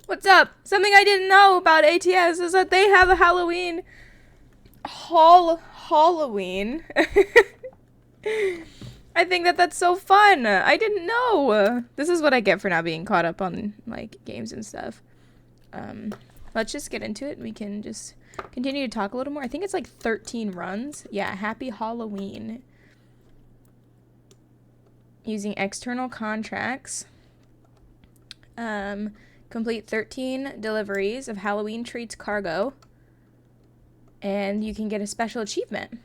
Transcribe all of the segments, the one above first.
What's up? Something I didn't know about ATS is that they have a Halloween HAULaween. I think that that's so fun. I didn't know. This is what I get for not being caught up on like games and stuff. Let's just get into it. We can just continue to talk a little more. I think it's like 13 runs. Yeah, happy Halloween. Using external contracts. Complete 13 deliveries of Halloween treats cargo. And you can get a special achievement.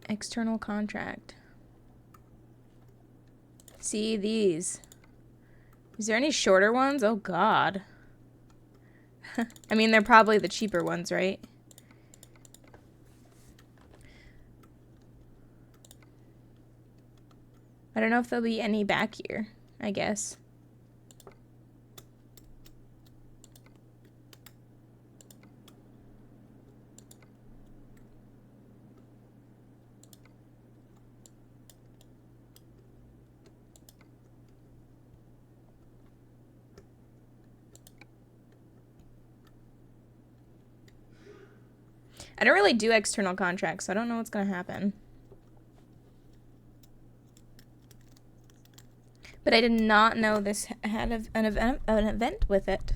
External contract. See these. Is there any shorter ones? Oh god. I mean, they're probably the cheaper ones, right? I don't know if there'll be any back here, I guess. I don't really do external contracts, so I don't know what's going to happen. But I did not know this had an event with it.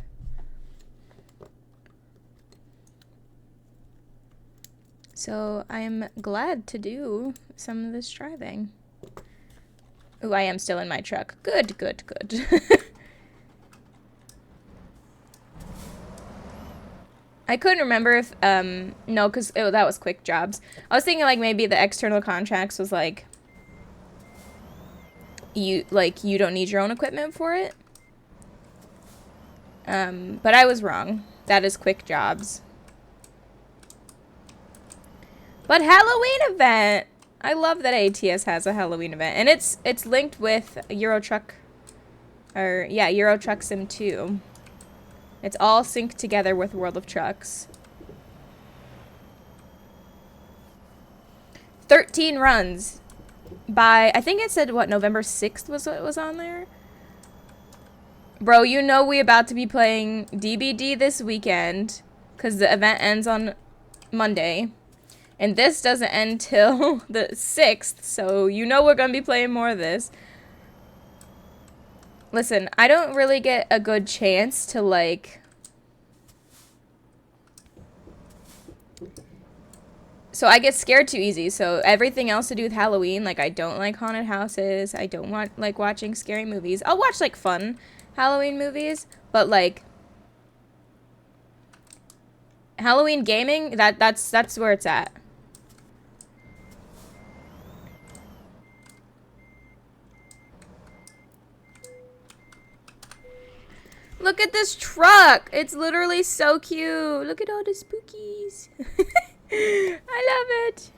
So I am glad to do some of this driving. Ooh, I am still in my truck. Good, good, good. I couldn't remember if, no, because that was quick jobs. I was thinking like maybe the external contracts was like, you don't need your own equipment for it. But I was wrong. That is quick jobs. But Halloween event! I love that ATS has a Halloween event. And it's linked with Euro Truck Sim 2. It's all synced together with World of Trucks. 13 runs. By, I think it said, what, November 6th was what was on there? Bro, you know we about to be playing DBD this weekend. Because the event ends on Monday. And this doesn't end till the 6th. So you know we're going to be playing more of this. Listen, I don't really get a good chance to, like... So I get scared too easy. So everything else to do with Halloween, like I don't like haunted houses. I don't want like watching scary movies. I'll watch like fun Halloween movies, but like Halloween gaming, that's where it's at. Look at this truck. It's literally so cute. Look at all the spookies. I love it.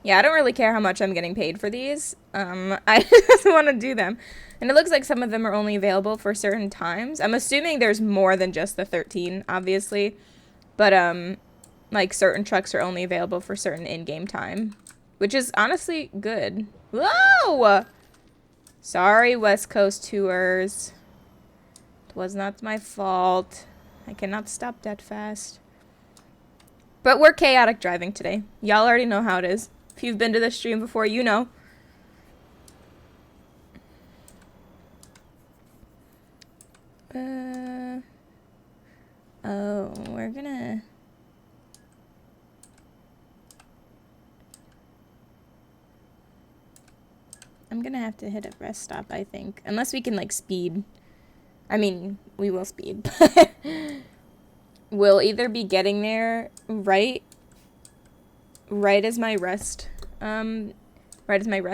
Yeah, I don't really care how much I'm getting paid for these. I just want to do them. And it looks like some of them are only available for certain times. I'm assuming there's more than just the 13, obviously. But, like, certain trucks are only available for certain in-game time. Which is honestly good. Whoa! Sorry, West Coast tours. It was not my fault. I cannot stop that fast. But we're chaotic driving today. Y'all already know how it is. If you've been to this stream before, you know. Oh, we're gonna... I'm gonna have to hit a rest stop, I think. Unless we can, like, speed. I mean, we will speed. We'll either be getting there right as my rest,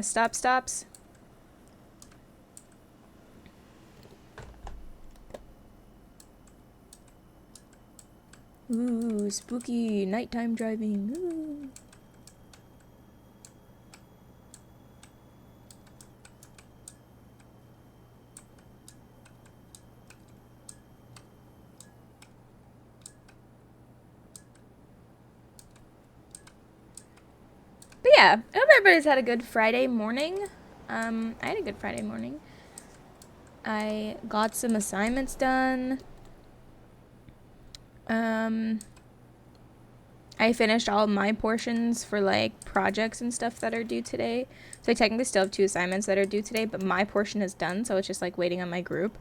stop stops. Ooh, spooky nighttime driving. Ooh. yeah, I hope everybody's had a good Friday morning. I had a good Friday morning. I got some assignments done. I finished all my portions for like projects and stuff that are due today. So I technically still have 2 assignments that are due today, but my portion is done, so it's just like waiting on my group.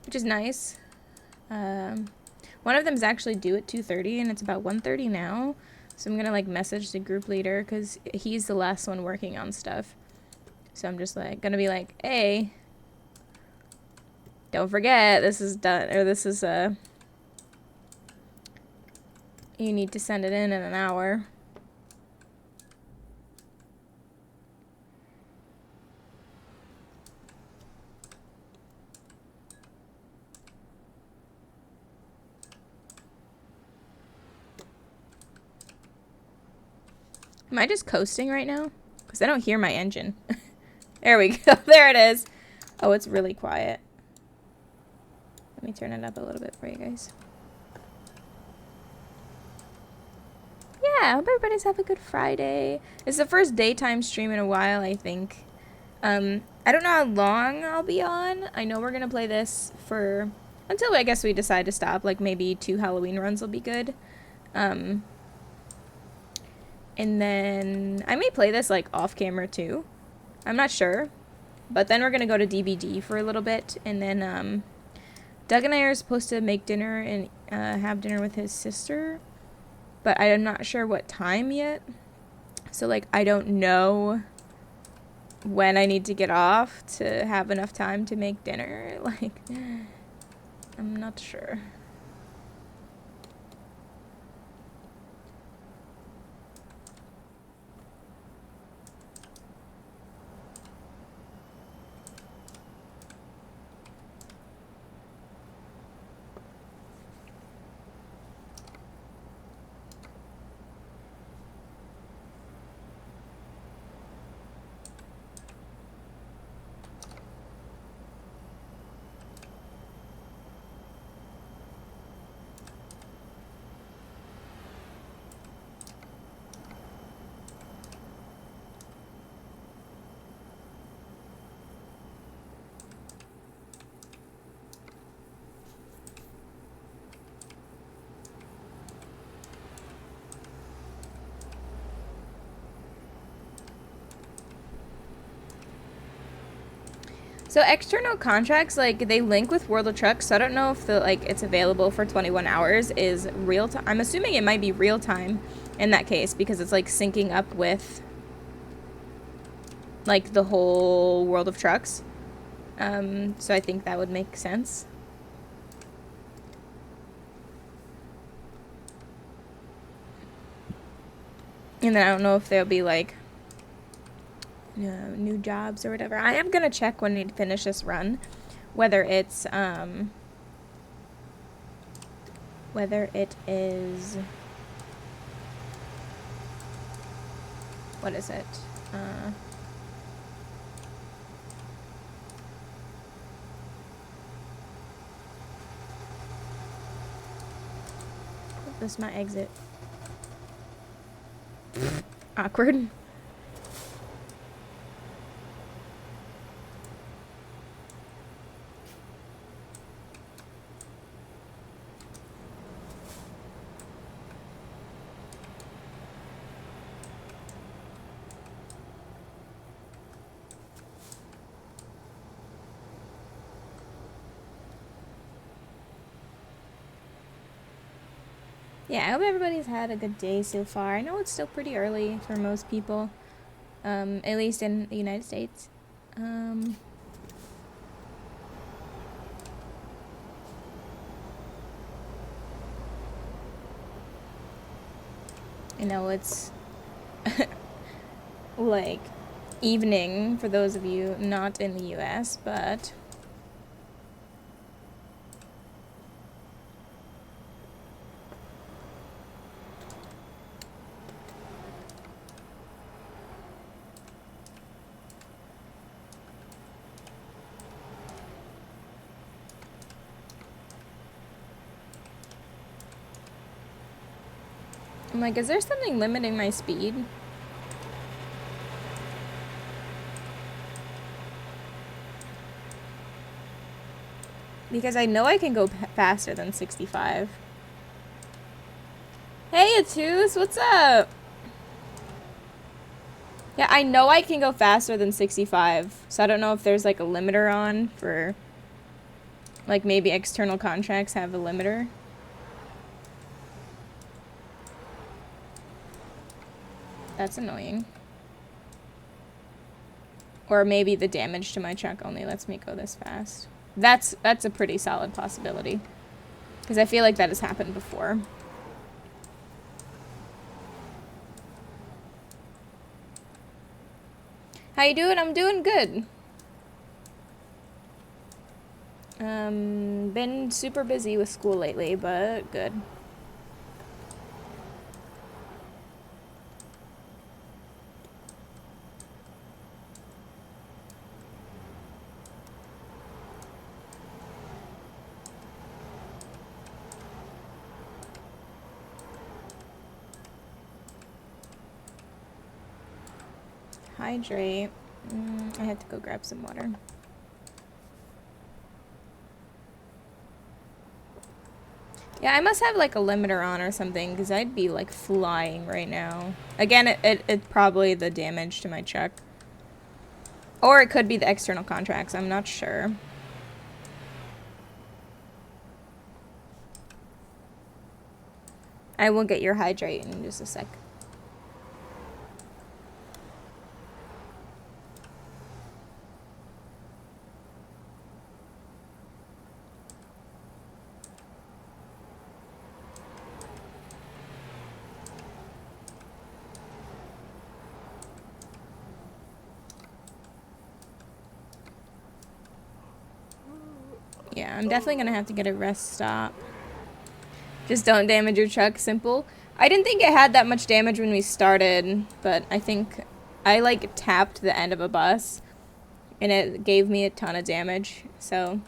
Which is nice. One of them is actually due at 2:30 and it's about 1:30 now. So I'm gonna like message the group leader because he's the last one working on stuff. So I'm just like gonna be like, hey, don't forget this is done, or this is you need to send it in an hour. Am I just coasting right now? Because I don't hear my engine. There we go. There it is. Oh, it's really quiet. Let me turn it up a little bit for you guys. Yeah, I hope everybody's have a good Friday. It's the first daytime stream in a while, I think. I don't know how long I'll be on. I know we're going to play this for... until I guess we decide to stop. Like maybe 2 Halloween runs will be good. And then I may play this like off camera too. I'm not sure. But then we're going to go to DVD for a little bit. And then Doug and I are supposed to make dinner and have dinner with his sister. But I'm not sure what time yet. So like I don't know when I need to get off to have enough time to make dinner. Like, I'm not sure. So external contracts, like, they link with World of Trucks, so I don't know if the, like, it's available for 21 hours is real time. I'm assuming it might be real time in that case, because it's, like, syncing up with, like, the whole World of Trucks. So I think that would make sense. And then I don't know if there'll be, like, new jobs or whatever. I am gonna check when we finish this run whether it's whether it is, what is it, this is my exit. Awkward. Yeah, I hope everybody's had a good day so far. I know it's still pretty early for most people, at least in the United States. You know, it's like evening for those of you not in the US, but I'm like, is there something limiting my speed? Because I know I can go faster than 65. Hey, Atus, what's up? Yeah, I know I can go faster than 65. So I don't know if there's like a limiter on for... Like maybe external contracts have a limiter. That's annoying. Or maybe the damage to my truck only lets me go this fast. That's a pretty solid possibility. Because I feel like that has happened before. How you doing? I'm doing good. Been super busy with school lately, but good. Hydrate. I had to go grab some water. Yeah, I must have like a limiter on or something, because I'd be like flying right now. Again, it's probably the damage to my truck. Or it could be the external contracts, I'm not sure. I will get your hydrate in just a sec. Yeah, I'm definitely gonna have to get a rest stop. Just don't damage your truck, simple. I didn't think it had that much damage when we started, but I think I like tapped the end of a bus and it gave me a ton of damage, so.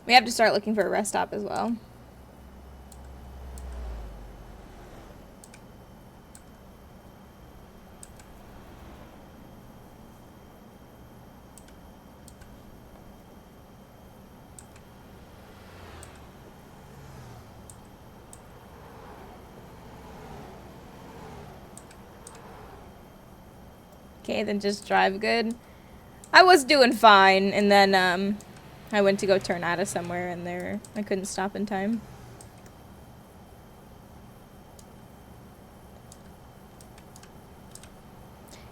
We have to start looking for a rest stop as well. Okay, then just drive good. I was doing fine, and then I went to go turn out of somewhere, and there I couldn't stop in time.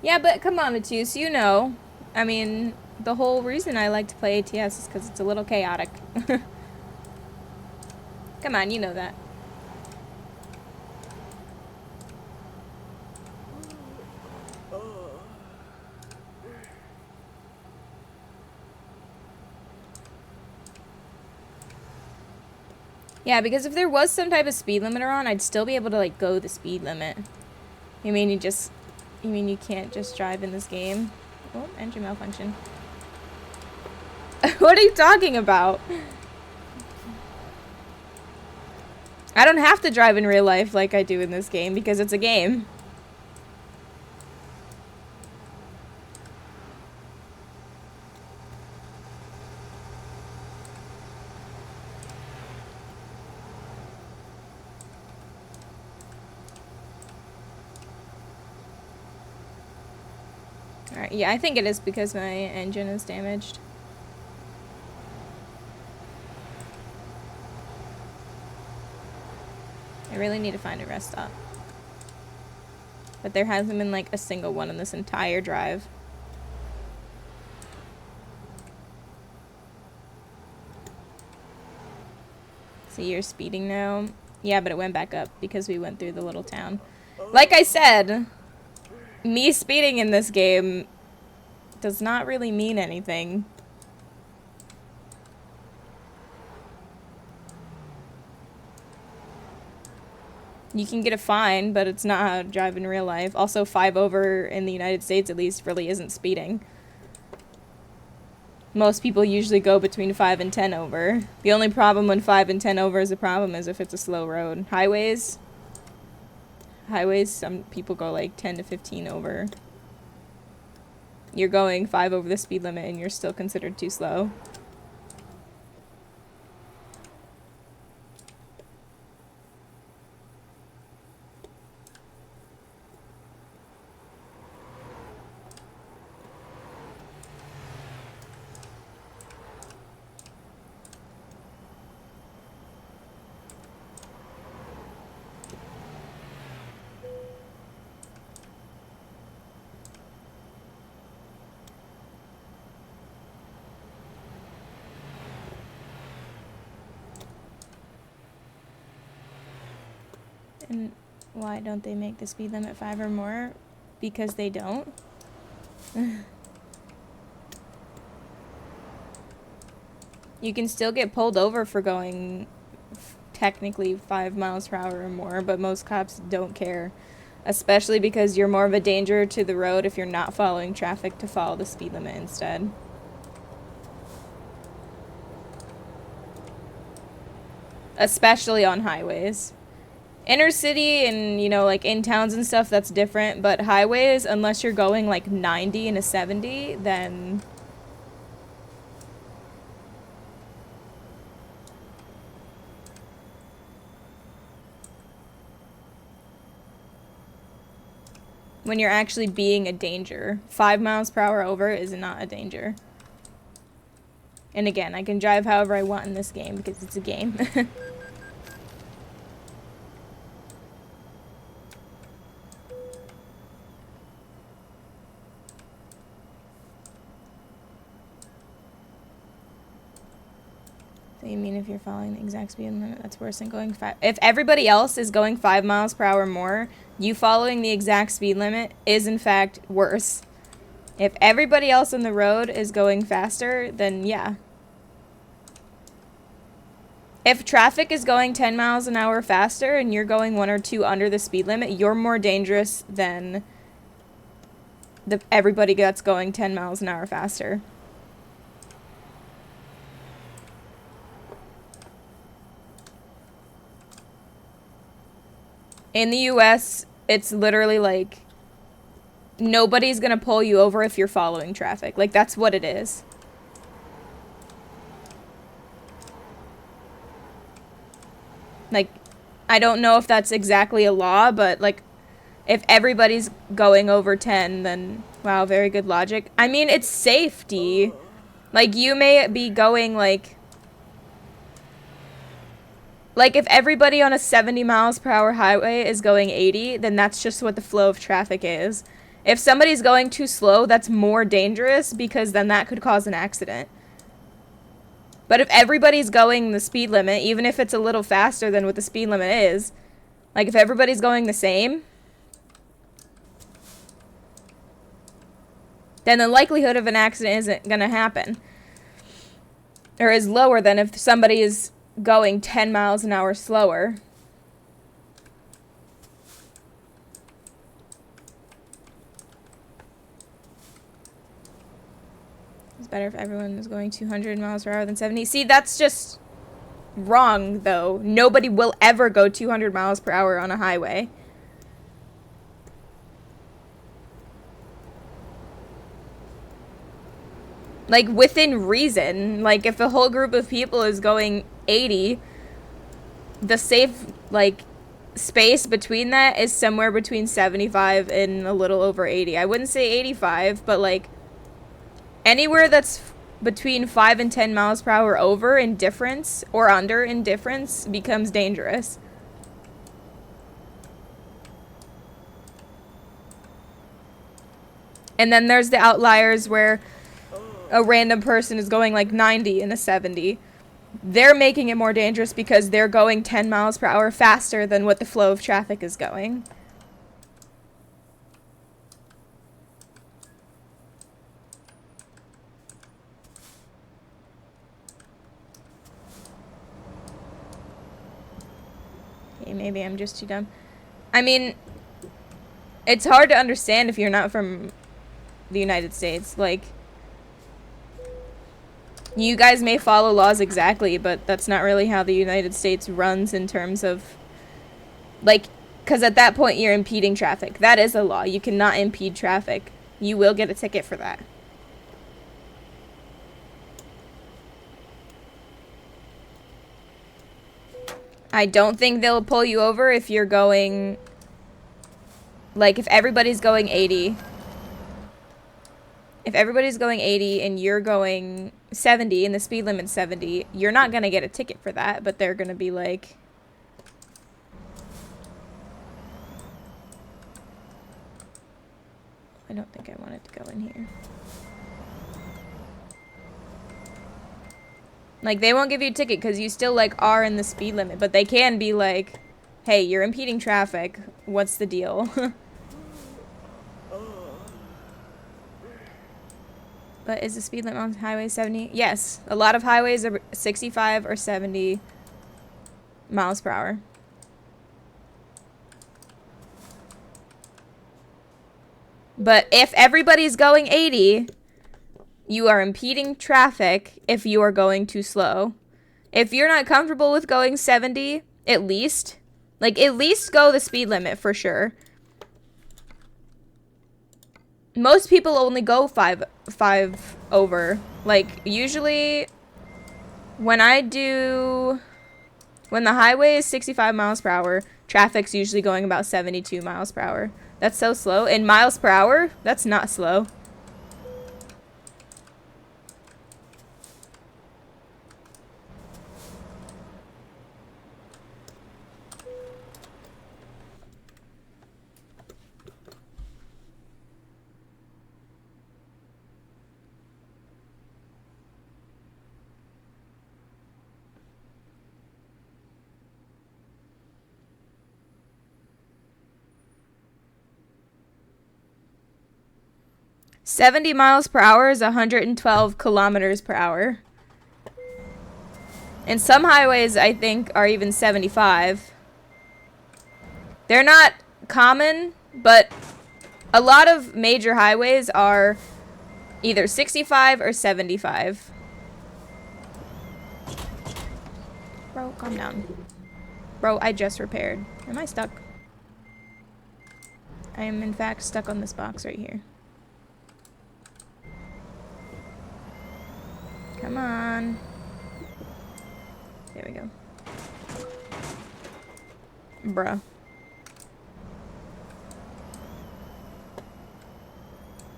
Yeah, but come on, Atus, you know. I mean, the whole reason I like to play ATS is because it's a little chaotic. Come on, you know that. Yeah, because if there was some type of speed limiter on, I'd still be able to, like, go the speed limit. You mean you can't just drive in this game? Oh, engine malfunction. What are you talking about? I don't have to drive in real life like I do in this game because it's a game. Alright, yeah, I think it is because my engine is damaged. I really need to find a rest stop. But there hasn't been like a single one in this entire drive. See, you're speeding now. Yeah, but it went back up because we went through the little town. Like I said, me speeding in this game does not really mean anything. You can get a fine, but it's not how to drive in real life. Also, 5 over in the United States, at least, really isn't speeding. Most people usually go between 5 and 10 over. The only problem when 5 and 10 over is a problem is if it's a slow road. Highways, some people go like 10 to 15 over. You're going 5 over the speed limit and you're still considered too slow. And why don't they make the speed limit 5 or more? Because they don't. You can still get pulled over for going technically 5 miles per hour or more, but most cops don't care. Especially because you're more of a danger to the road if you're not following traffic to follow the speed limit instead. Especially on highways. Inner city and, you know, like in towns and stuff, that's different. But highways, unless you're going like 90 and a 70, then... when you're actually being a danger. 5 miles per hour over is not a danger. And again, I can drive however I want in this game because it's a game. So you mean if you're following the exact speed limit, that's worse than going 5? If everybody else is going 5 miles per hour more, you following the exact speed limit is in fact worse. If everybody else on the road is going faster, then yeah. If traffic is going 10 miles an hour faster and you're going 1 or 2 under the speed limit, you're more dangerous than everybody that's going 10 miles an hour faster. In the US, it's literally like nobody's gonna pull you over if you're following traffic. Like, that's what it is. Like, I don't know if that's exactly a law, but like, if everybody's going over 10, then wow, very good logic. I mean, it's safety. Like, you may be going like if everybody on a 70 miles per hour highway is going 80, then that's just what the flow of traffic is. If somebody's going too slow, that's more dangerous because then that could cause an accident. But if everybody's going the speed limit, even if it's a little faster than what the speed limit is, like if everybody's going the same, then the likelihood of an accident isn't gonna happen. Or is lower than if somebody is going 10 miles an hour slower. It's better if everyone was going 200 miles per hour than 70. See, that's just wrong, though. Nobody will ever go 200 miles per hour on a highway. Like, within reason. Like, if a whole group of people is going 80, the safe, like, space between that is somewhere between 75 and a little over 80. I wouldn't say 85, but, like, anywhere that's between 5 and 10 miles per hour over in difference or under in difference becomes dangerous. And then there's the outliers where a random person is going like 90 and a 70. They're making it more dangerous because they're going 10 miles per hour faster than what the flow of traffic is going. Okay, maybe I'm just too dumb. I mean, it's hard to understand if you're not from the United States. Like, You guys may follow laws exactly, but that's not really how the United States runs in terms of, like, because at that point you're impeding traffic. That is a law. You cannot impede traffic. You will get a ticket for that. I don't think they'll pull you over if you're going, like, if everybody's going 80. If everybody's going 80 and you're going 70 and the speed limit's 70, you're not going to get a ticket for that, but they're going to be like... I don't think I want it to go in here. Like, they won't give you a ticket because you still, like, are in the speed limit, but they can be like, hey, you're impeding traffic. What's the deal? But is the speed limit on highway 70? Yes. A lot of highways are 65 or 70 miles per hour. But if everybody's going 80, you are impeding traffic if you are going too slow. If you're not comfortable with going 70, at least go the speed limit for sure. Most people only go five over. Like, usually when the highway is 65 miles per hour, traffic's usually going about 72 miles per hour. That's so slow. In miles per hour, that's not slow. $70 miles per hour is 112 kilometers per hour. And some highways, I think, are even 75. They're not common, but a lot of major highways are either 65 or 75. Bro, calm down. Bro, I just repaired. Am I stuck? I am, in fact, stuck on this box right here. Come on. There we go. Bruh.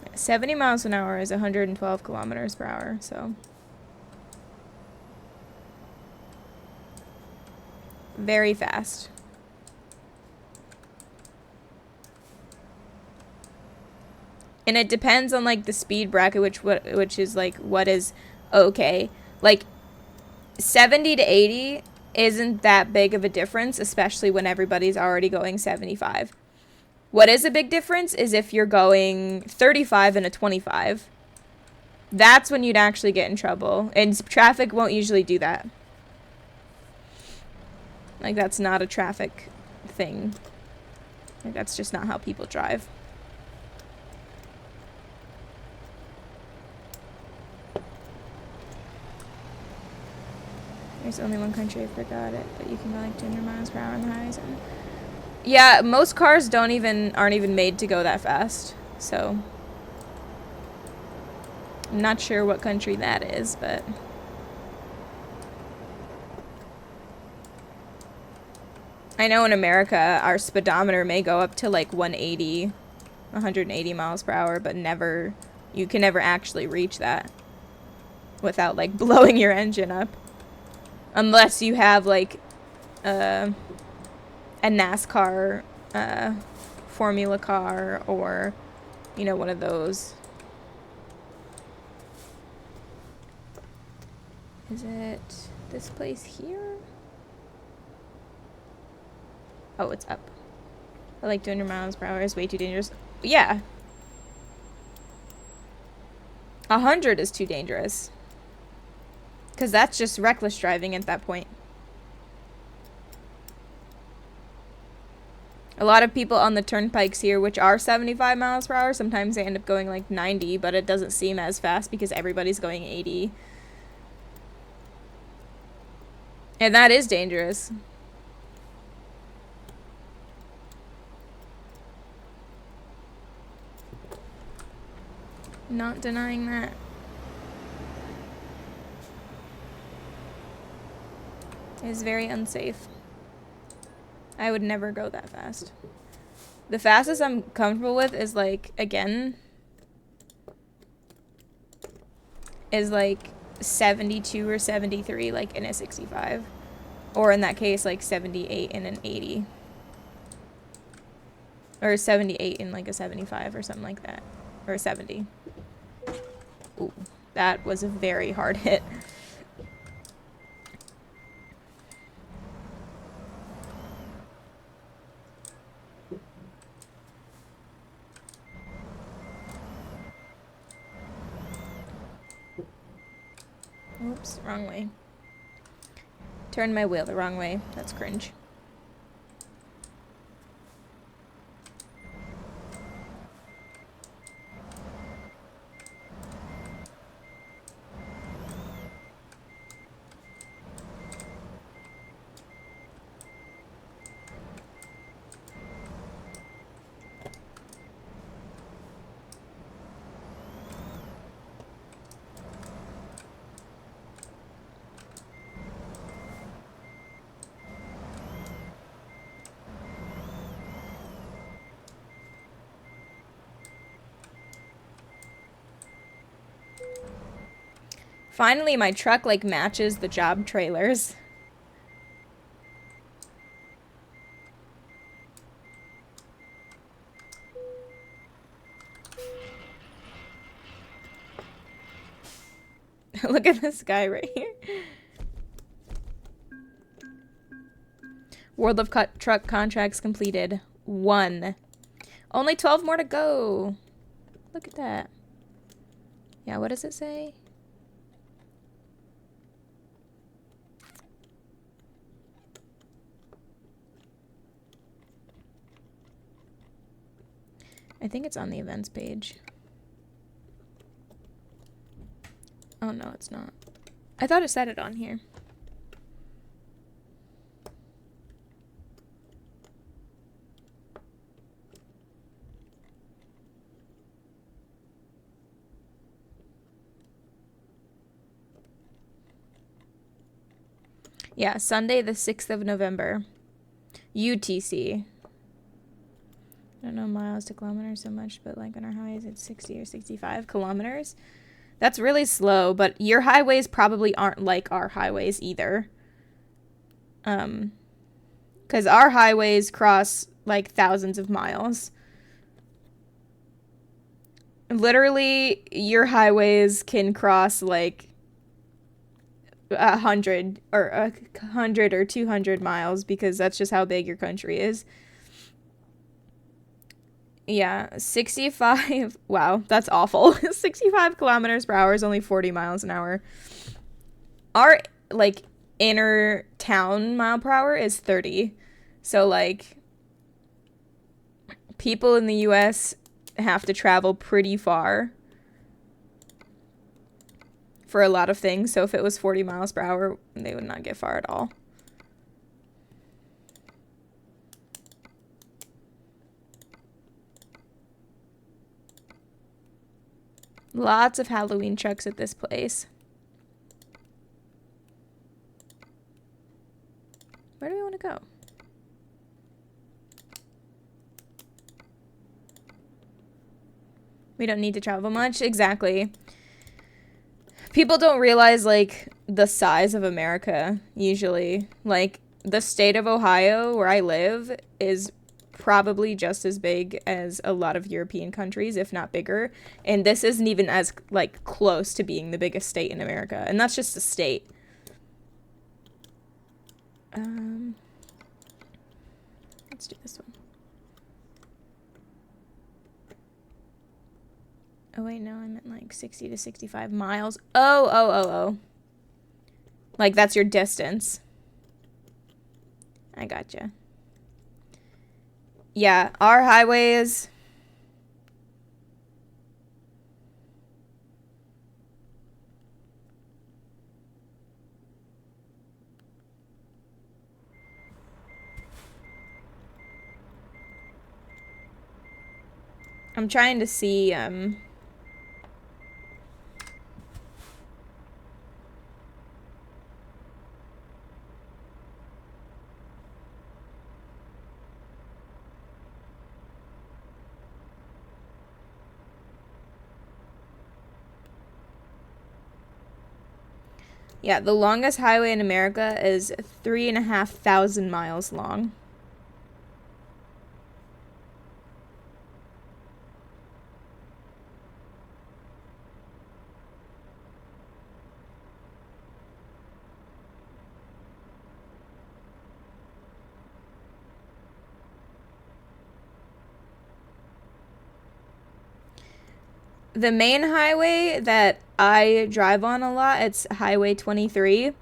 Yeah, 70 miles an hour is 112 kilometers per hour, so. Very fast. And it depends on, like, the speed bracket, which is, like, what is okay. Like, 70 to 80 isn't that big of a difference, especially when everybody's already going 75. What is a big difference is if you're going 35 and a 25. That's when you'd actually get in trouble. And traffic won't usually do that. Like, that's not a traffic thing. Like, that's just not how people drive. There's only one country, I forgot it, but you can go like 200 miles per hour on the highways. Yeah, most cars aren't even made to go that fast. So I'm not sure what country that is, but I know in America our speedometer may go up to like 180 miles per hour, but you can never actually reach that without like blowing your engine up. Unless you have, like, a NASCAR formula car or, you know, one of those. Is it this place here? Oh, it's up. I like 200 miles per hour is way too dangerous. Yeah. 100 is too dangerous. Because that's just reckless driving at that point. A lot of people on the turnpikes here, which are 75 miles per hour, sometimes they end up going like 90, but it doesn't seem as fast because everybody's going 80. And that is dangerous. Not denying that. It is very unsafe. I would never go that fast. The fastest I'm comfortable with is like, again, is like 72 or 73, like in a 65. Or in that case, like 78 in an 80. Or 78 in like a 75 or something like that. Or 70. Ooh, that was a very hard hit. Oops, wrong way. Turned my wheel the wrong way. That's cringe. Finally, my truck, like, matches the job trailers. Look at this guy right here. World of Truck contracts completed. 1. Only 12 more to go. Look at that. Yeah, what does it say? I think it's on the events page. Oh, no, it's not. I thought it said it on here. Yeah, Sunday the 6th of November. UTC. I don't know miles to kilometers so much, but like on our highways it's 60 or 65 kilometers. That's really slow, but your highways probably aren't like our highways either. Because our highways cross like thousands of miles. Literally, your highways can cross like 100 or 200 miles because that's just how big your country is. Yeah, 65. Wow, that's awful. 65 kilometers per hour is only 40 miles an hour. Our, like, inner town mile per hour is 30. So, like, people in the US have to travel pretty far for a lot of things. So, if it was 40 miles per hour, they would not get far at all. Lots of Halloween trucks at this place. Where do we want to go? We don't need to travel much. Exactly. People don't realize, like, the size of America, usually. Like, the state of Ohio, where I live, is probably just as big as a lot of European countries, if not bigger. And this isn't even as, like, close to being the biggest state in America. And that's just a state. Let's do this one. Oh, wait, no, I meant, like, 60 to 65 miles. Oh. Like, that's your distance. I gotcha. Yeah, our highways... I'm trying to see, yeah, the longest highway in America is 3,500 miles long. The main highway that I drive on a lot, it's Highway 23.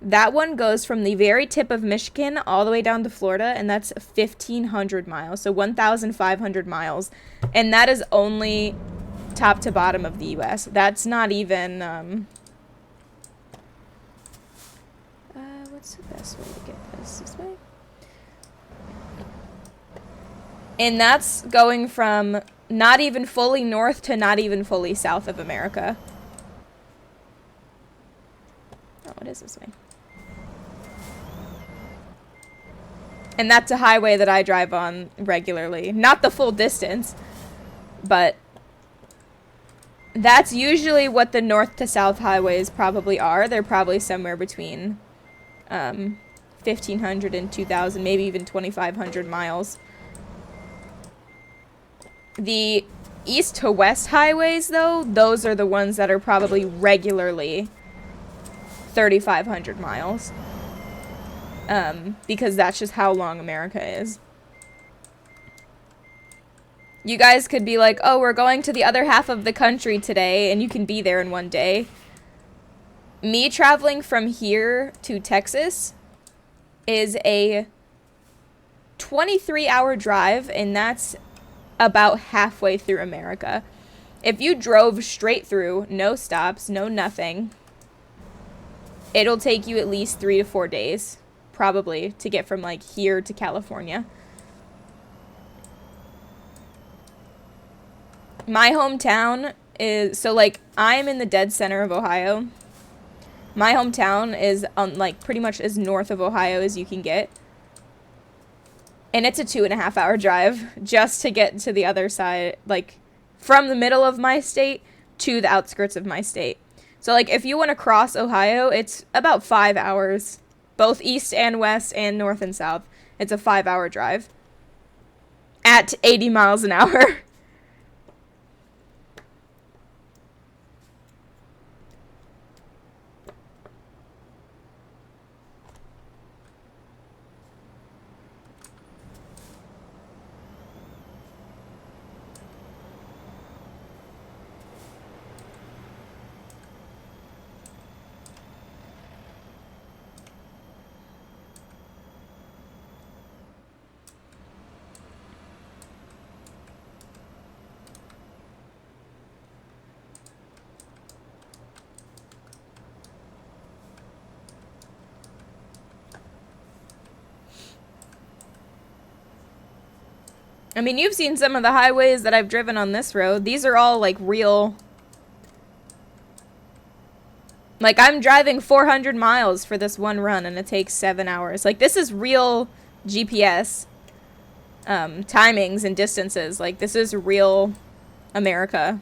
That one goes from the very tip of Michigan all the way down to Florida, and that's 1,500 miles, so 1,500 miles. And that is only top to bottom of the U.S. That's not even, what's the best way to get this way? And that's going from not even fully north to not even fully south of America. Oh, what is this way? And that's a highway that I drive on regularly. Not the full distance, but that's usually what the north to south highways probably are. They're probably somewhere between 1,500 and 2,000, maybe even 2,500 miles. The east to west highways, though, those are the ones that are probably regularly 3,500 miles. Because that's just how long America is. You guys could be like, oh, we're going to the other half of the country today, and you can be there in one day. Me traveling from here to Texas is a 23-hour drive, and that's about halfway through America. If you drove straight through, no stops, no nothing, it'll take you at least 3 to 4 days, probably, to get from, like, here to California. My hometown is, so, like, I'm in the dead center of Ohio. My hometown is, like, pretty much as north of Ohio as you can get. And it's a 2.5-hour drive just to get to the other side, like, from the middle of my state to the outskirts of my state. So, like, if you want to cross Ohio, it's about 5 hours, both east and west and north and south. It's a 5-hour drive at 80 miles an hour. I mean, you've seen some of the highways that I've driven on this road. These are all, like, real... Like, I'm driving 400 miles for this one run, and it takes 7 hours. Like, this is real GPS timings and distances. Like, this is real America.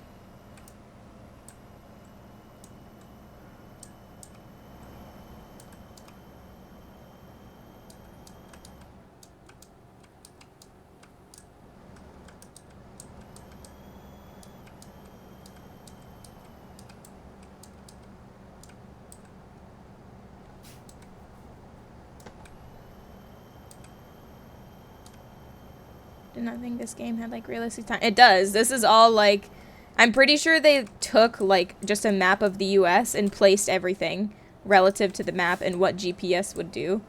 Did not think this game had, like, realistic time. It does. This is all, like... I'm pretty sure they took, like, just a map of the US and placed everything relative to the map and what GPS would do.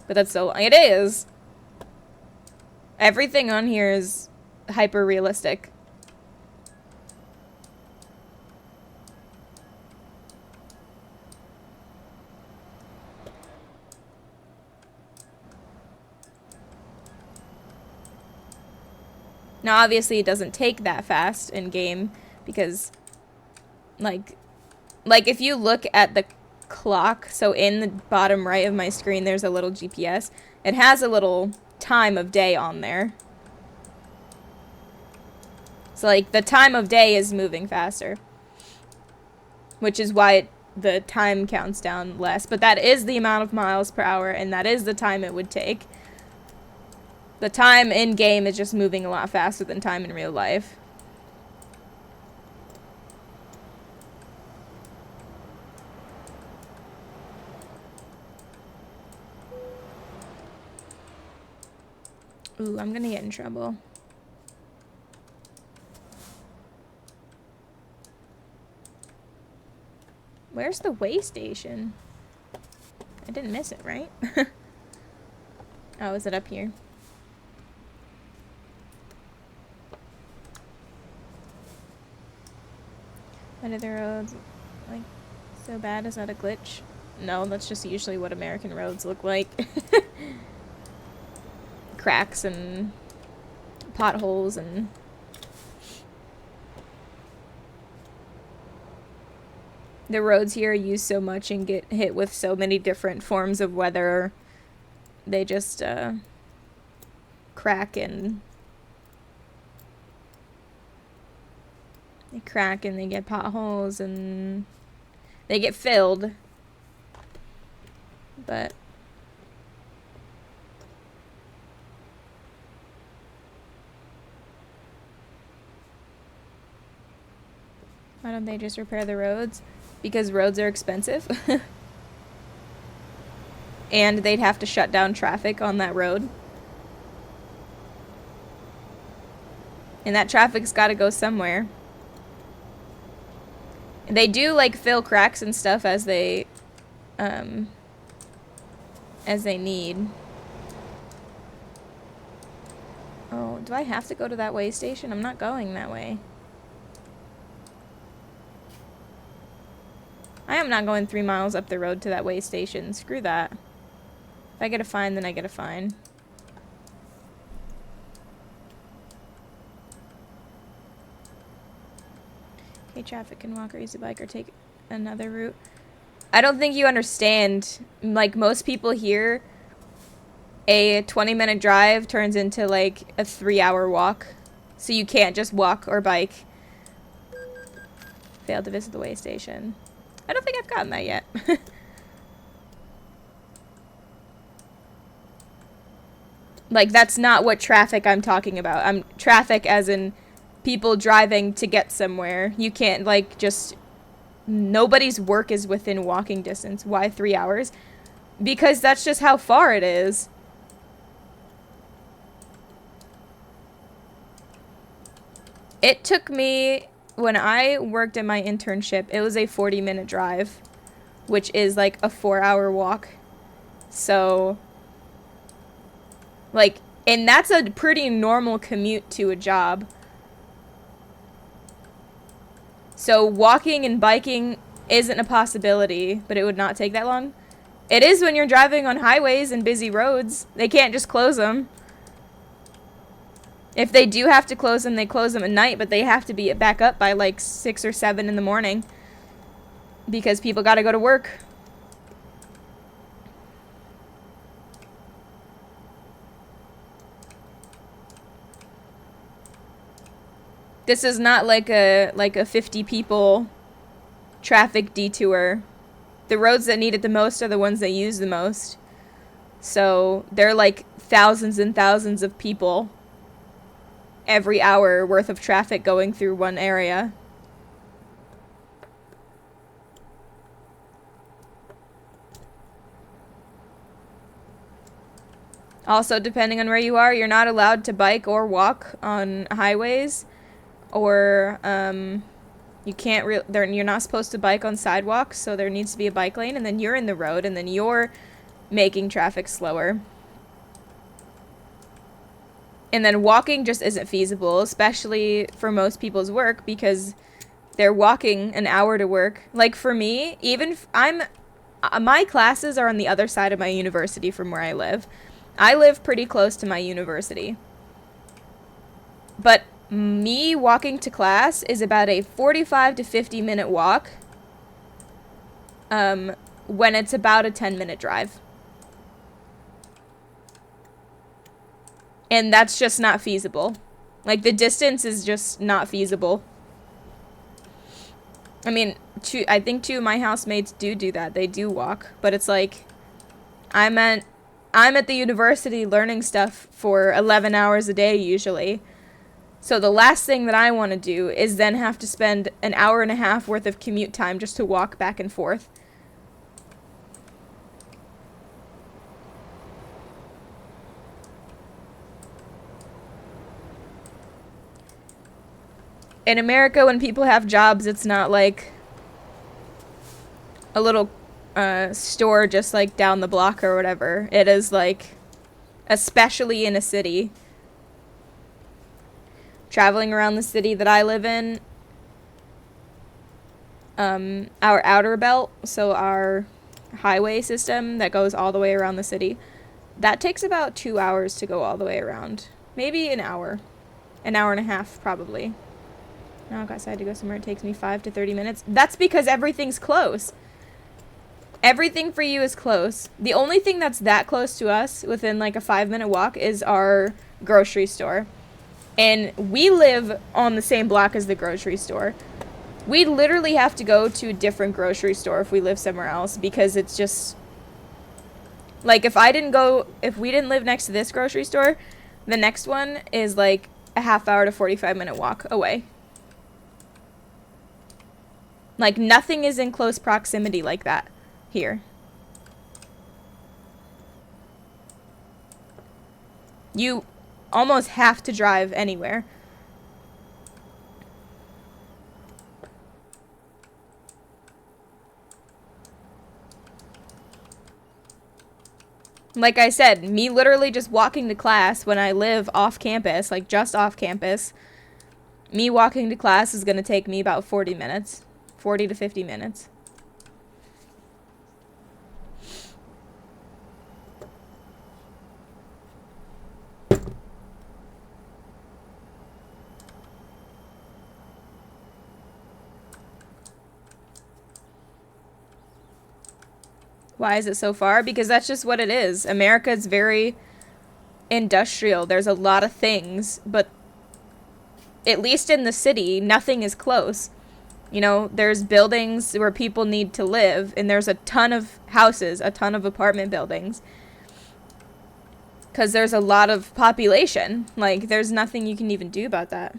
But that's so... It is! Everything on here is hyper-realistic. Now, obviously, it doesn't take that fast in game because, like if you look at the clock, so in the bottom right of my screen, there's a little GPS. It has a little time of day on there. So, like, the time of day is moving faster, which is why the time counts down less. But that is the amount of miles per hour, and that is the time it would take. The time in game is just moving a lot faster than time in real life. Ooh, I'm gonna get in trouble. Where's the way station? I didn't miss it, right? Oh, is it up here? Why do the roads like so bad? Is that a glitch? No, that's just usually what American roads look like. Cracks and potholes and the roads here are used so much and get hit with so many different forms of weather. They just crack and they get potholes and they get filled. But why don't they just repair the roads? Because roads are expensive. And they'd have to shut down traffic on that road. And that traffic's got to go somewhere. They do, like, fill cracks and stuff as they need. Oh, do I have to go to that way station? I'm not going that way. I am not going 3 miles up the road to that way station. Screw that. If I get a fine, then I get a fine. Okay, traffic can walk or use a bike or take another route. I don't think you understand. Like, most people here, a 20-minute drive turns into, like, a 3-hour walk. So you can't just walk or bike. Failed to visit the way station. I don't think I've gotten that yet. Like, that's not what traffic I'm talking about. I'm traffic as in people driving to get somewhere. You can't, like, just... Nobody's work is within walking distance. Why 3 hours? Because that's just how far it is. It took me... When I worked at my internship, it was a 40-minute drive, which is like a 4-hour walk. So, like, and that's a pretty normal commute to a job. So walking and biking isn't a possibility, but it would not take that long. It is when you're driving on highways and busy roads. They can't just close them. If they do have to close them, they close them at night, but they have to be back up by like 6 or 7 in the morning because people gotta go to work. This is not like a 50 people traffic detour. The roads that need it the most are the ones that use the most. So they're like thousands and thousands of people every hour worth of traffic going through one area. Also, depending on where you are, you're not allowed to bike or walk on highways, or you can't you're not supposed to bike on sidewalks, so there needs to be a bike lane, and then you're in the road, and then you're making traffic slower. And then walking just isn't feasible, especially for most people's work, because they're walking an hour to work. Like, for me, even my classes are on the other side of my university from where I live. I live pretty close to my university. But me walking to class is about a 45 to 50-minute walk. When it's about a 10-minute drive. And that's just not feasible. Like, the distance is just not feasible. I mean, I think 2 of my housemates do that. They do walk. But it's like, I'm at the university learning stuff for 11 hours a day usually. So the last thing that I want to do is then have to spend an hour and a half worth of commute time just to walk back and forth. In America, when people have jobs, it's not like a little store just like down the block or whatever. It is like, especially in a city. Traveling around the city that I live in, our outer belt, so our highway system that goes all the way around the city, that takes about 2 hours to go all the way around. Maybe an hour. An hour and a half, probably. Now I decide to go somewhere, it takes me 5 to 30 minutes. That's because everything's close. Everything for you is close. The only thing that's that close to us, within like a 5-minute walk, is our grocery store. And we live on the same block as the grocery store. We literally have to go to a different grocery store if we live somewhere else, because it's just... Like, if we didn't live next to this grocery store, the next one is like a half-hour to 45-minute walk away. Like, nothing is in close proximity like that here. You almost have to drive anywhere. Like I said, me literally just walking to class when I live off campus, like just off campus, me walking to class is going to take me about 40 minutes. 40 to 50 minutes. Why is it so far? Because that's just what it is. America is very industrial. There's a lot of things, but at least in the city, nothing is close. You know, there's buildings where people need to live, and there's a ton of houses, a ton of apartment buildings. Because there's a lot of population. Like, there's nothing you can even do about that.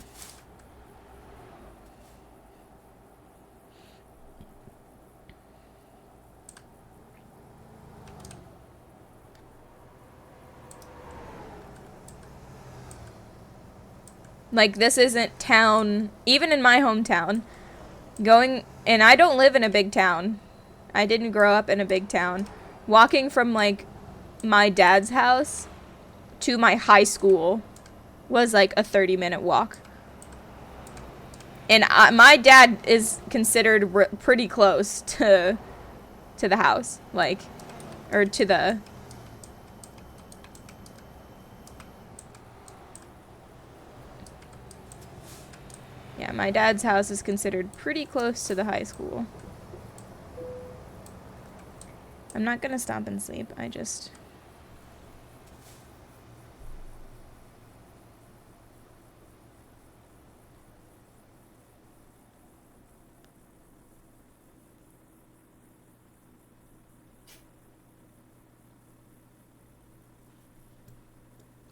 Like, this isn't town, even in my hometown. And I don't live in a big town. I didn't grow up in a big town. Walking from, like, my dad's house to my high school was, like, a 30-minute walk. And my dad is considered pretty close to the house. Like, or to the... Yeah, my dad's house is considered pretty close to the high school. I'm not gonna stop and sleep, I just...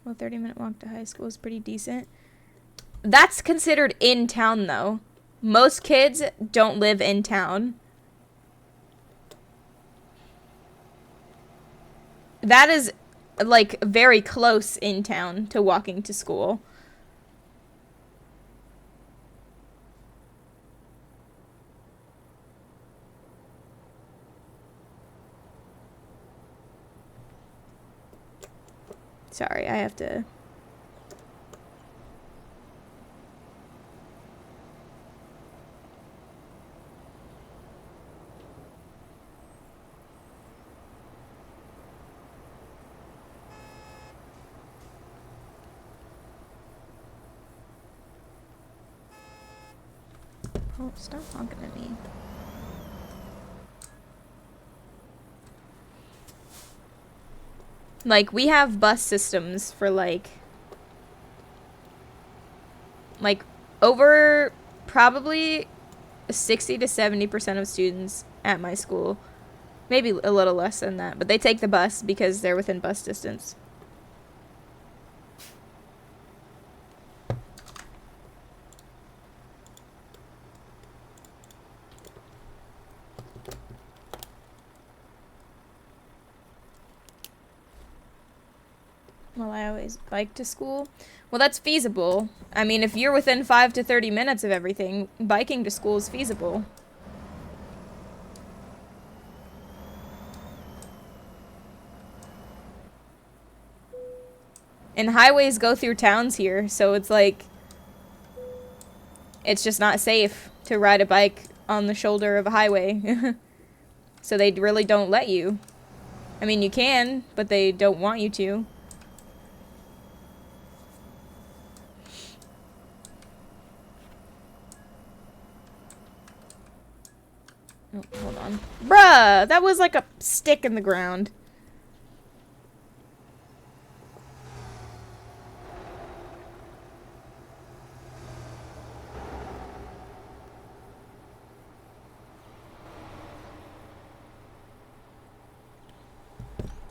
Well, 30-minute walk to high school is pretty decent. That's considered in town, though. Most kids don't live in town. That is, like, very close in town to walking to school. Sorry, I have to... Oh, stop honking at me. Like, we have bus systems for, like over probably 60 to 70% of students at my school. Maybe a little less than that, but they take the bus because they're within bus distance. Well, I always bike to school. Well, that's feasible. I mean, if you're within 5 to 30 minutes of everything, biking to school is feasible. And highways go through towns here, so it's like, it's just not safe to ride a bike on the shoulder of a highway. So they really don't let you. I mean, you can, but they don't want you to. Oh, hold on. Bruh! That was like a stick in the ground.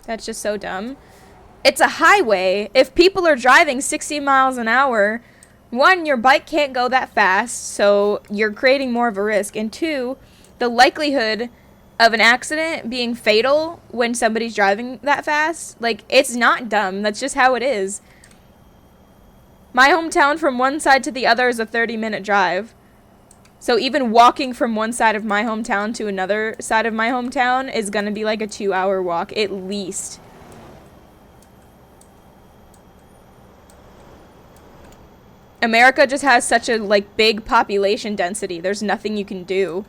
That's just so dumb. It's a highway. If people are driving 60 miles an hour, one, your bike can't go that fast, so you're creating more of a risk. And two, the likelihood of an accident being fatal when somebody's driving that fast, like, it's not dumb. That's just how it is. My hometown from one side to the other is a 30-minute drive. So even walking from one side of my hometown to another side of my hometown is gonna be like a 2-hour walk, at least. America just has such a, like, big population density. There's nothing you can do.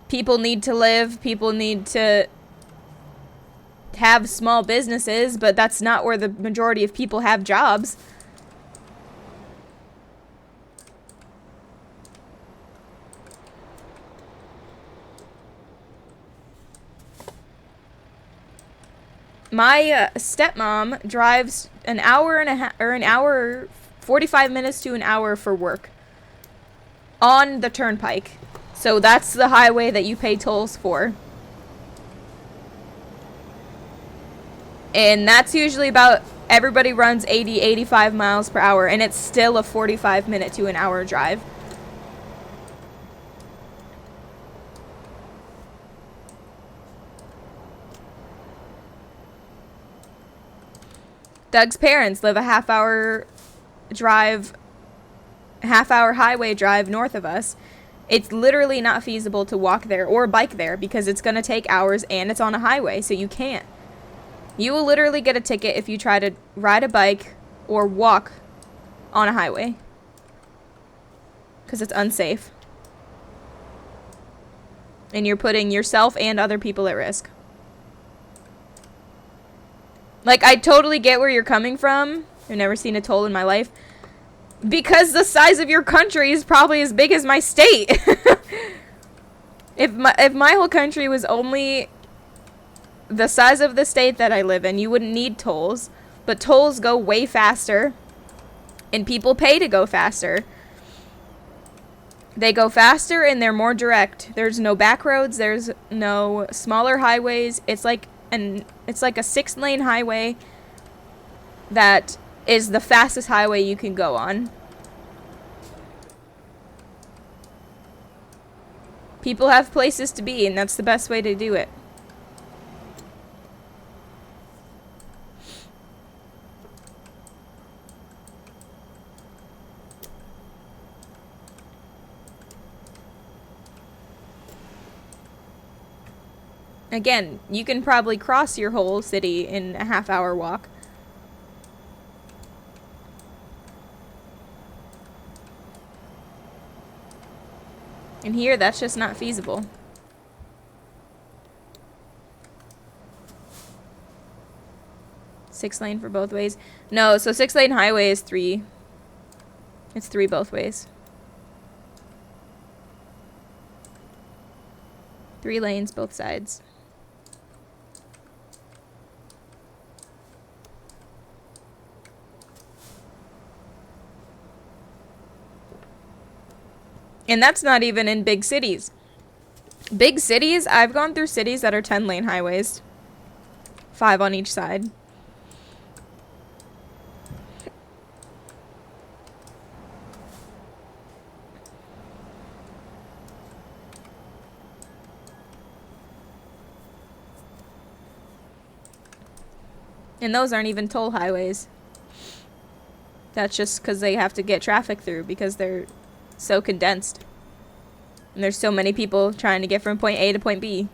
People need to live, people need to have small businesses, but that's not where the majority of people have jobs. My stepmom drives an hour and a half, or an hour, 45 minutes to an hour for work on the turnpike. So that's the highway that you pay tolls for. And that's usually about, everybody runs 80, 85 miles per hour, and it's still a 45-minute to an hour drive. Doug's parents live a half-hour highway drive north of us. It's literally not feasible to walk there or bike there because it's going to take hours and it's on a highway, so you can't. You will literally get a ticket if you try to ride a bike or walk on a highway because it's unsafe. And you're putting yourself and other people at risk. Like, I totally get where you're coming from. I've never seen a toll in my life. Because the size of your country is probably as big as my state. If my whole country was only the size of the state that I live in, you wouldn't need tolls. But tolls go way faster. And people pay to go faster. They go faster and they're more direct. There's no back roads. There's no smaller highways. It's like a 6-lane highway that is the fastest highway you can go on. People have places to be, and that's the best way to do it. Again, you can probably cross your whole city in a half-hour walk. And here, that's just not feasible. Six lane for both ways. No, so 6-lane highway is 3. It's 3 both ways. 3 lanes, both sides. And that's not even in big cities. Big cities, I've gone through cities that are 10-lane highways. 5 on each side. And those aren't even toll highways. That's just because they have to get traffic through because they're so condensed. And there's so many people trying to get from point A to point B.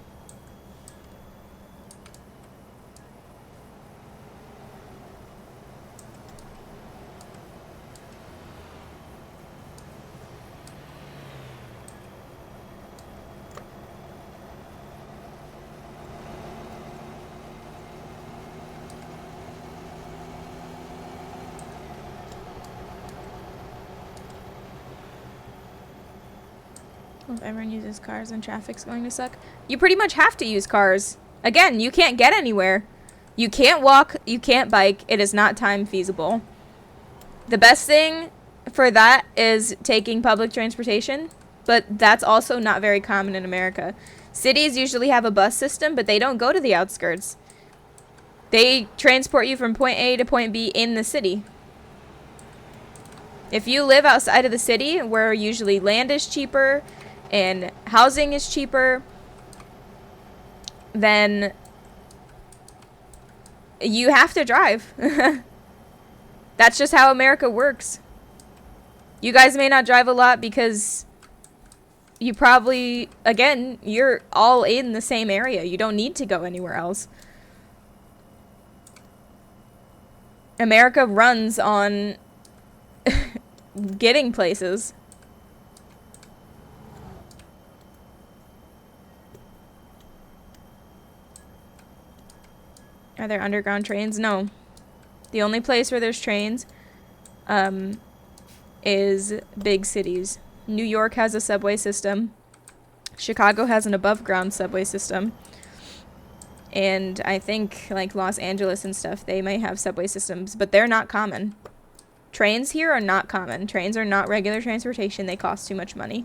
Well, if everyone uses cars, then traffic's going to suck. You pretty much have to use cars. Again, you can't get anywhere. You can't walk, you can't bike. It is not time feasible. The best thing for that is taking public transportation, but that's also not very common in America. Cities usually have a bus system, but they don't go to the outskirts. They transport you from point A to point B in the city. If you live outside of the city, where usually land is cheaper and housing is cheaper, then you have to drive. That's just how America works. You guys may not drive a lot because you probably, again, you're all in the same area. You don't need to go anywhere else. America runs on getting places. Are there underground trains? No. The only place where there's trains is big cities. New York has a subway system. Chicago has an above-ground subway system. And I think, like, Los Angeles and stuff, they may have subway systems, but they're not common. Trains here are not common. Trains are not regular transportation. They cost too much money.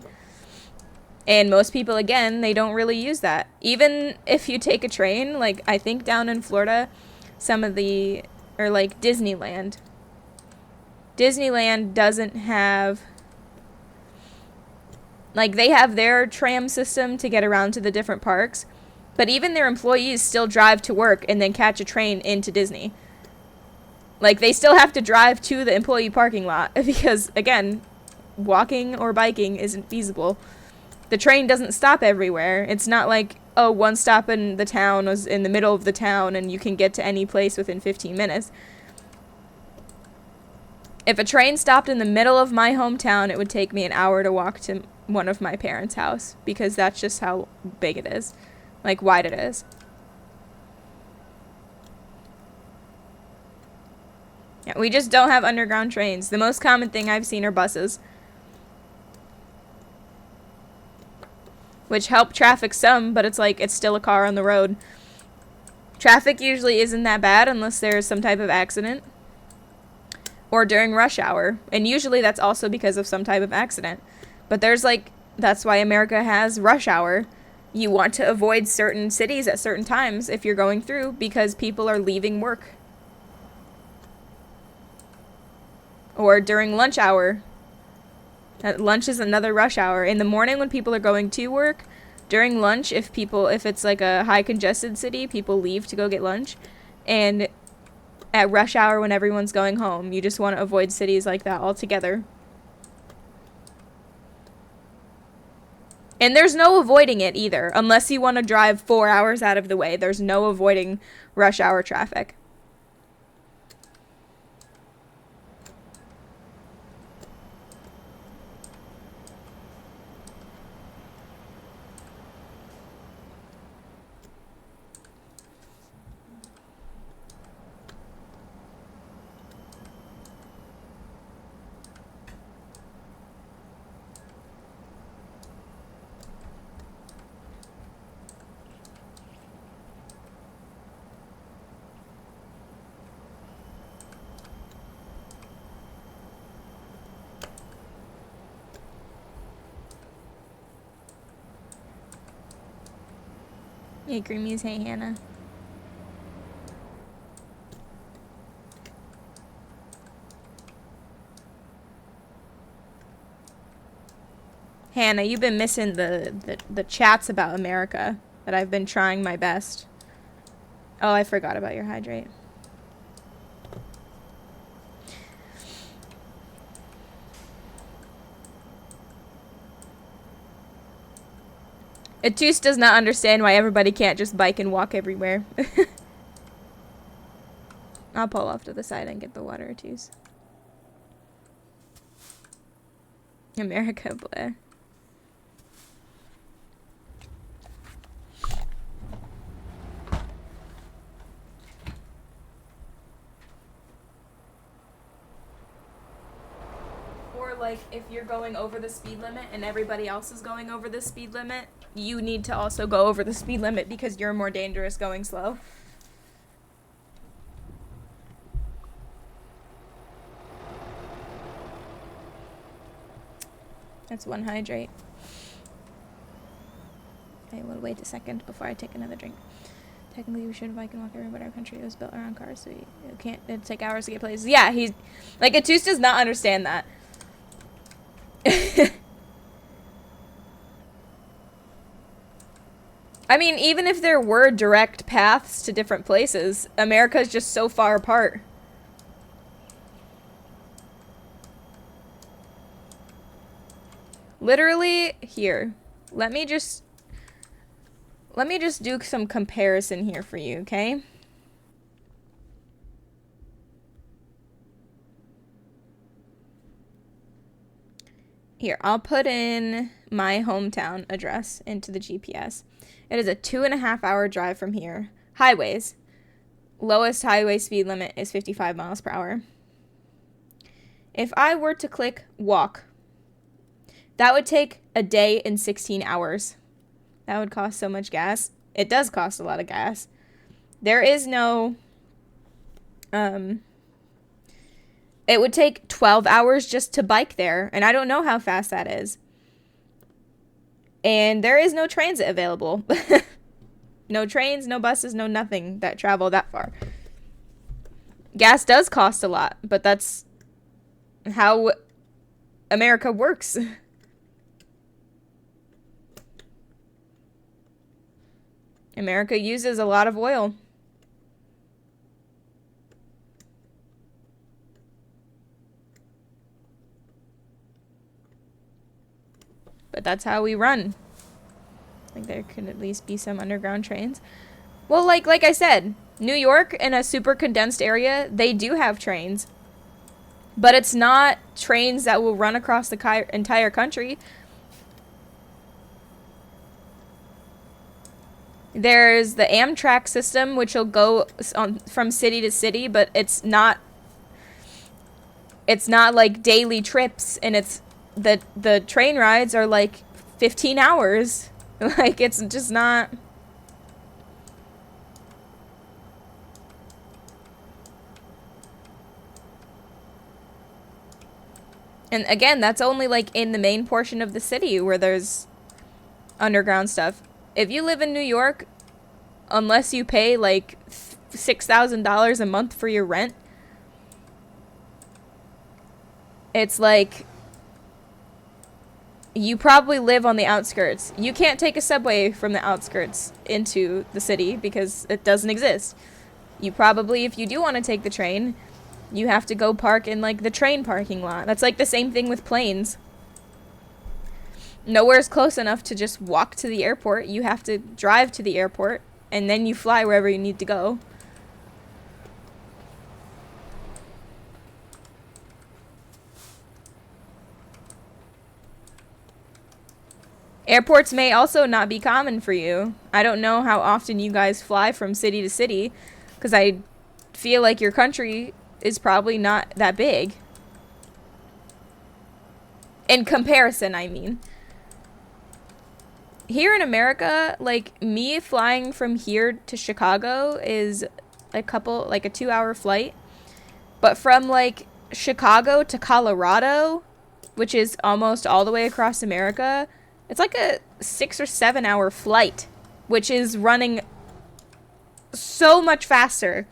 And most people, again, they don't really use that. Even if you take a train, like, I think down in Florida, some of the, or like Disneyland. Disneyland doesn't have, like, they have their tram system to get around to the different parks. But even their employees still drive to work and then catch a train into Disney. Like, they still have to drive to the employee parking lot because, again, walking or biking isn't feasible. The train doesn't stop everywhere. It's not like, oh, one stop in the town was in the middle of the town and you can get to any place within 15 minutes. If a train stopped in the middle of my hometown, it would take me an hour to walk to one of my parents' house because that's just how big it is. Like, wide it is. Yeah, we just don't have underground trains. The most common thing I've seen are buses. Which help traffic some, but it's like, it's still a car on the road. Traffic usually isn't that bad unless there's some type of accident. Or during rush hour. And usually that's also because of some type of accident. But there's like, that's why America has rush hour. You want to avoid certain cities at certain times if you're going through because people are leaving work. Or during lunch hour. Lunch is another rush hour. In the morning when people are going to work, during lunch, if it's like a high congested city, people leave to go get lunch. And at rush hour when everyone's going home, you just want to avoid cities like that altogether. And there's no avoiding it either, unless you want to drive 4 hours out of the way. There's no avoiding rush hour traffic. Hey, Creamies. Hey, Hannah. Hannah, you've been missing the chats about America that I've been trying my best. Oh, I forgot about your hydrate. ATS does not understand why everybody can't just bike and walk everywhere. I'll pull off to the side and get the water, ATS. America, Blair. Or like if you're going over the speed limit and everybody else is going over the speed limit, you need to also go over the speed limit because you're more dangerous going slow. That's one hydrate. Okay, well, wait a second before I take another drink. Technically, we should bike and walk everywhere, but our country was built around cars, so you can't. It'd take hours to get places. Yeah, he's like ATS does not understand that. I mean, even if there were direct paths to different places, America's just so far apart. Literally, here. Let me just do some comparison here for you, okay? Here, I'll put in my hometown address into the GPS. It is a 2.5-hour drive from here. Highways. Lowest highway speed limit is 55 miles per hour. If I were to click walk, that would take a day and 16 hours. That would cost so much gas. It does cost a lot of gas. There is no... It would take 12 hours just to bike there, and I don't know how fast that is. And there is no transit available. No trains, no buses, no nothing that travel that far. Gas does cost a lot, but that's how America works. America uses a lot of oil. But that's how we run. Like there could at least be some underground trains. Well, like I said, New York in a super condensed area, they do have trains. But it's not trains that will run across the entire country. There's the Amtrak system, which will go from city to city, but it's not like daily trips, and it's the train rides are like 15 hours. Like it's just not. And again, that's only like in the main portion of the city where there's underground stuff. If you live in New York, unless you pay like $6,000 a month for your rent, it's like you probably live on the outskirts. You can't take a subway from the outskirts into the city because it doesn't exist. You probably, if you do want to take the train, you have to go park in like the train parking lot. That's like the same thing with planes. Nowhere's close enough to just walk to the airport. You have to drive to the airport, and then you fly wherever you need to go. Airports may also not be common for you. I don't know how often you guys fly from city to city, because I feel like your country is probably not that big. In comparison, I mean. Here in America, like, me flying from here to Chicago is like a 2-hour flight. But from, like, Chicago to Colorado, which is almost all the way across America, it's like a 6 or 7 hour flight. which is running so much faster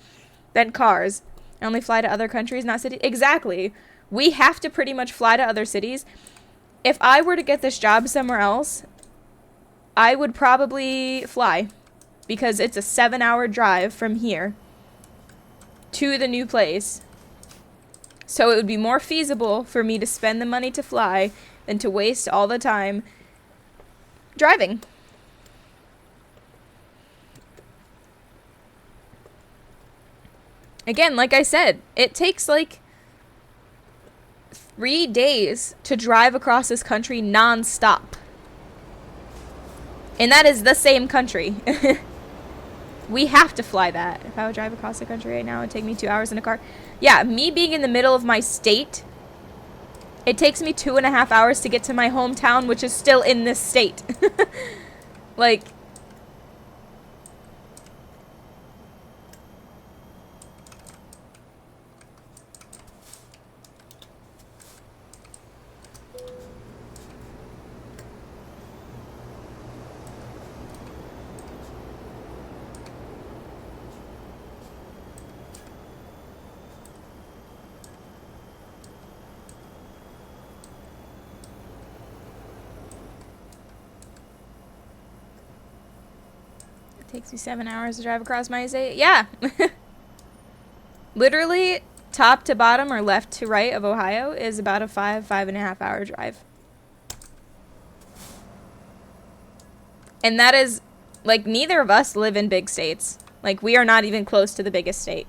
than cars. I only fly to other countries, not cities. Exactly. We have to pretty much fly to other cities. If I were to get this job somewhere else, I would probably fly, because it's a 7-hour drive from here to the new place. So it would be more feasible for me to spend the money to fly than to waste all the time driving. Again, like I said, it takes like 3 days to drive across this country non-stop. And that is the same country. We have to fly that. If I would drive across the country right now, it would take me 2 hours in a car. Yeah, me being in the middle of my state, it takes me 2.5 hours to get to my hometown, which is still in this state. Like... Takes me 7 hours to drive across my state. Yeah. Literally, top to bottom or left to right of Ohio is about a 5.5 hour drive. And that is, like, neither of us live in big states. Like, we are not even close to the biggest state.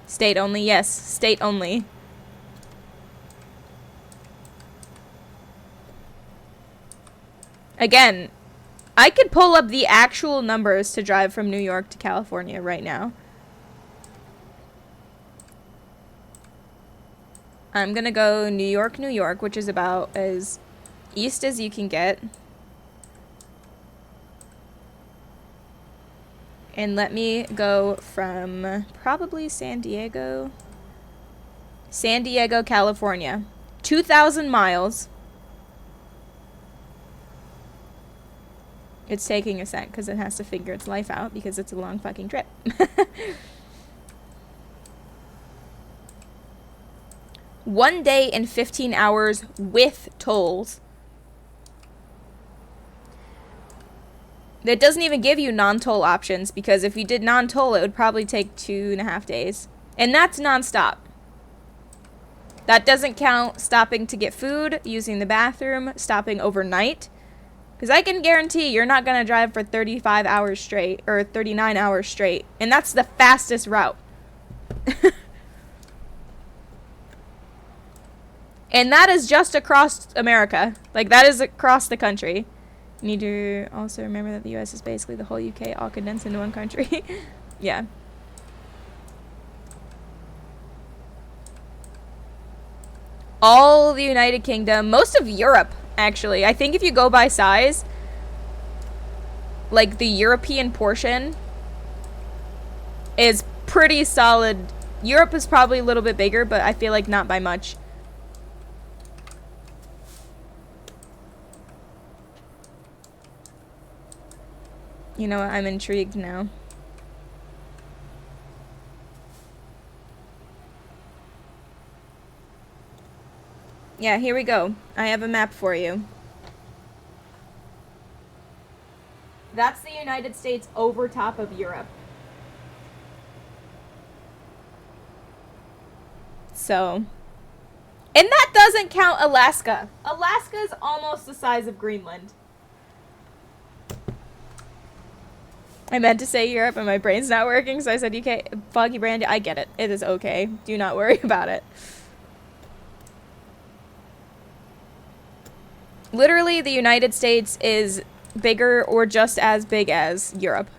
State only, yes. State only. Again, I could pull up the actual numbers to drive from New York to California right now. I'm gonna go New York, New York, which is about as east as you can get. And let me go from probably San Diego, California. 2,000 miles. It's taking a sec because it has to figure its life out because it's a long fucking trip. 1 day and 15 hours with tolls. That doesn't even give you non-toll options, because if you did non-toll, it would probably take 2.5 days. And that's non-stop. That doesn't count stopping to get food, using the bathroom, stopping overnight. Because I can guarantee you're not going to drive for 35 hours straight, or 39 hours straight. And that's the fastest route. And that is just across America. Like, that is across the country. You need to also remember that the US is basically the whole UK all condensed into one country. Yeah. All the United Kingdom, most of Europe, actually. I think if you go by size, like the European portion is pretty solid. Europe is probably a little bit bigger, but I feel like not by much. You know what? I'm intrigued now. Yeah, here we go. I have a map for you. That's the United States over top of Europe. So, and that doesn't count Alaska. Alaska is almost the size of Greenland. I meant to say Europe and my brain's not working, so I said UK. Foggy Brandy, I get it. It is okay. Do not worry about it. Literally, the United States is bigger or just as big as Europe.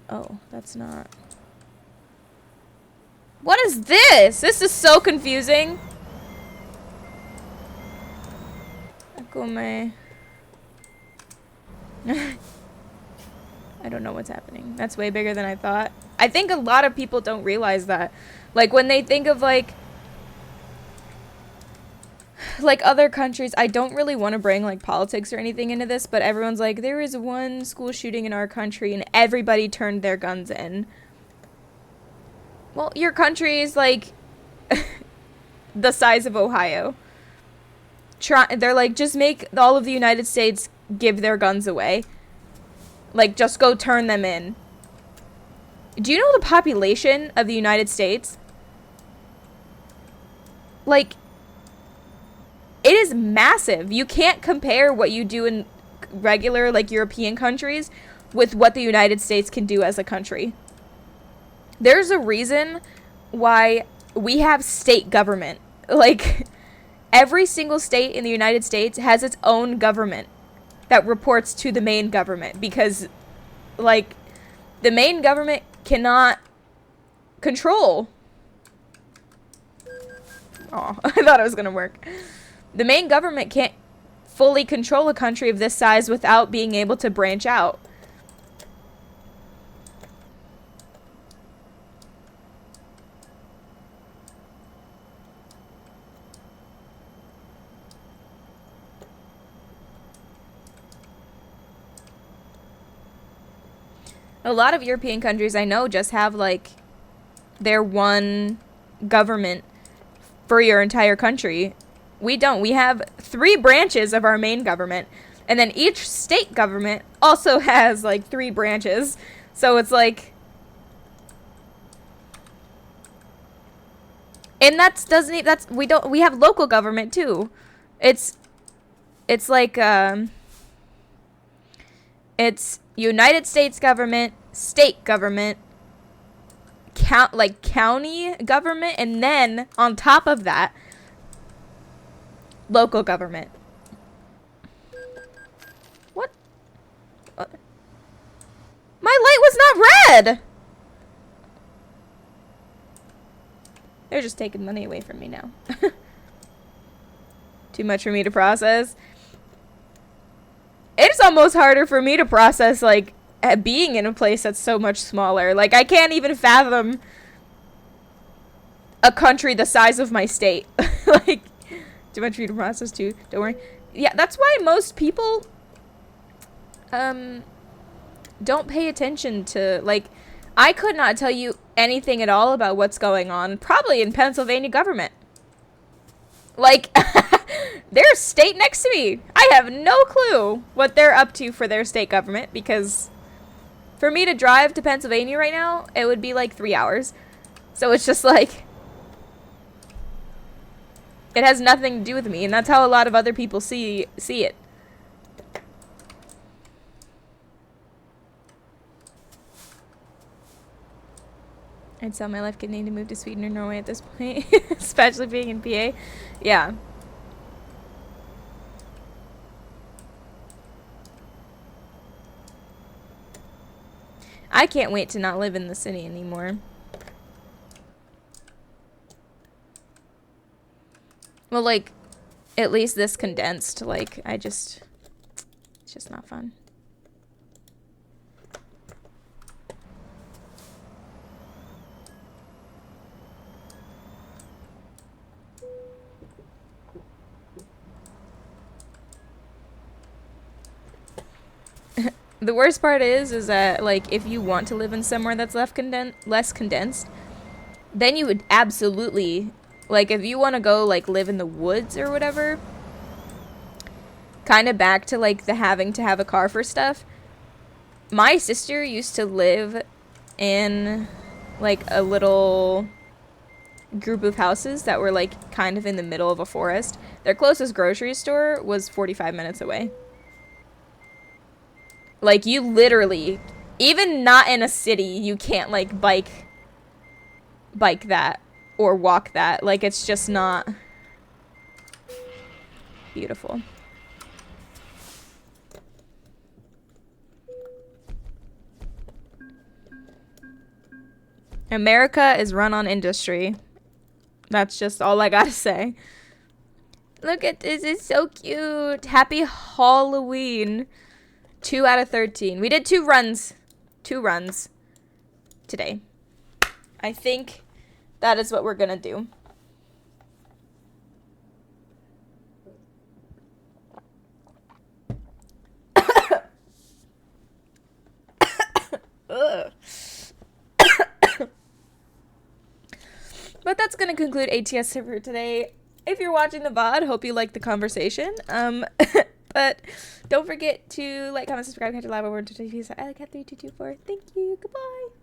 Oh, that's not... What is this? This is so confusing. Akome. I don't know what's happening. That's way bigger than I thought. I think a lot of people don't realize that. Like, when they think of, like... like other countries, I don't really want to bring like politics or anything into this, but everyone's like, there is one school shooting in our country and everybody turned their guns in. Well, your country is like the size of Ohio. They're like, just make all of the United States give their guns away. Like, just go turn them in. Do you know the population of the United States? Like, it is massive. You can't compare what you do in regular, like, European countries with what the United States can do as a country. There's a reason why we have state government. Like, every single state in the United States has its own government that reports to the main government because, like, the main government cannot control. Oh, I thought it was gonna work. The main government can't fully control a country of this size without being able to branch out. A lot of European countries I know just have, like, their one government for your entire country. We don't. We have 3 branches of our main government, and then each state government also has, like, 3 branches. So it's like... And we have local government, too. It's like, it's United States government, state government, county government, and then on top of that, local government. What? My light was not red! They're just taking money away from me now. Too much for me to process. It's almost harder for me to process, like, being in a place that's so much smaller. Like, I can't even fathom a country the size of my state. Like, too much for you to process, too. Don't worry. Yeah, that's why most people, don't pay attention to, like, I could not tell you anything at all about what's going on, probably in Pennsylvania government. Like, their state next to me. I have no clue what they're up to for their state government, because for me to drive to Pennsylvania right now, it would be like 3 hours. So it's just like, it has nothing to do with me, and that's how a lot of other people see it. I'd sell my life kidney to move to Sweden or Norway at this point, especially being in PA. Yeah. I can't wait to not live in the city anymore. Well, like, at least this condensed, like, it's just not fun. The worst part is that, like, if you want to live in somewhere that's less condensed, then you would absolutely, like, if you want to go, like, live in the woods or whatever, kind of back to, like, the having to have a car for stuff. My sister used to live in, like, a little group of houses that were, like, kind of in the middle of a forest. Their closest grocery store was 45 minutes away. Like, you literally, even not in a city, you can't, like, bike that or walk that. Like, it's just not beautiful. America is run on industry. That's just all I gotta say. Look at this, it's so cute. Happy HAULaween. 2 out of 13. We did 2 runs. 2 runs today. I think that is what we're gonna do. But that's going to conclude ATS for today. If you're watching the VOD, hope you like the conversation. But don't forget to like, comment, subscribe, catch a live over to AllyKat3224. Thank you. Goodbye.